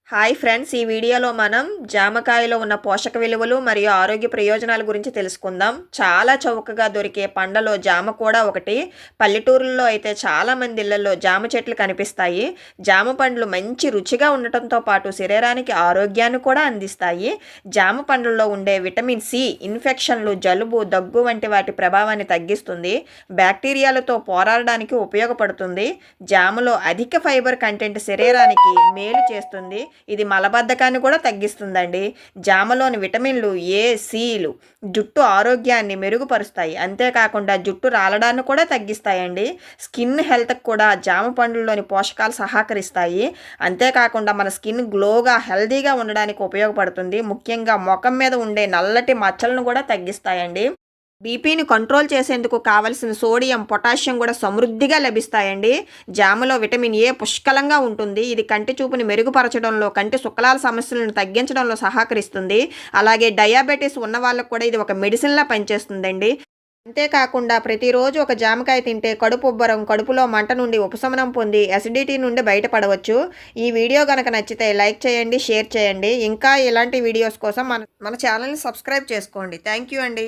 Hi friends, ఈ వీడియోలో మనం జామకాయలో ఉన్న పోషక విలువలు మరియు ఆరోగ్య ప్రయోజనాల గురించి తెలుసుకుందాం. చాలా చౌకగా దొరికే పండ్లలో జామ కూడా ఒకటి. పల్లెటూరుల్లో అయితే చాలామంది ఇళ్లలో జామ చెట్లు కనిపిస్తాయి. జామ పండ్లు మంచి రుచిగా ఉండటంతో పాటు శరీరానికి ఆరోగ్యాన్ని కూడా అందిస్తాయి. జామ పండ్లలో ఉండే విటమిన్ సి ఇన్ఫెక్షన్లు, జలుబు, దగ్గు వంటి వాటి ప్రభావాన్ని తగ్గిస్తుంది. బ్యాక్టీరియాలతో పోరాడడానికి ఉపయోగపడుతుంది. జామలో అధిక ఫైబర్ కంటెంట్ శరీరానికి మేలు చేస్తుంది. ఇది మలబద్ధకాన్ని కూడా తగ్గిస్తుందండి. జామలోని విటమిన్లు ఏ, సిలు జుట్టు ఆరోగ్యాన్ని మెరుగుపరుస్తాయి. అంతేకాకుండా జుట్టు రాలడాన్ని కూడా తగ్గిస్తాయండి. స్కిన్ హెల్త్కి కూడా జామ పండ్లలోని పోషకాలు సహకరిస్తాయి. అంతేకాకుండా మన స్కిన్ గ్లోగా, హెల్తీగా ఉండడానికి ఉపయోగపడుతుంది. ముఖ్యంగా ముఖం మీద ఉండే నల్లటి మచ్చలను కూడా తగ్గిస్తాయండి. బీపీని కంట్రోల్ చేసేందుకు కావలసిన సోడియం, పొటాషియం కూడా సమృద్ధిగా లభిస్తాయండి. జామలో విటమిన్ ఏ పుష్కలంగా ఉంటుంది. ఇది కంటి చూపుని మెరుగుపరచడంలో, కంటి శుక్లాల సమస్యలను తగ్గించడంలో సహకరిస్తుంది. అలాగే డయాబెటీస్ ఉన్న వాళ్ళకు కూడా ఇది ఒక మెడిసిన్లా పనిచేస్తుందండి. అంతేకాకుండా ప్రతిరోజు ఒక జామకాయ తింటే కడుపు ఉబ్బరం, కడుపులో మంట నుండి ఉపశమనం పొంది అసిడిటీ నుండి బయటపడవచ్చు. ఈ వీడియో కనుక నచ్చితే లైక్ చేయండి, షేర్ చేయండి. ఇంకా ఇలాంటి వీడియోస్ కోసం మన ఛానల్ని సబ్స్క్రైబ్ చేసుకోండి. థ్యాంక్ యూ అండి.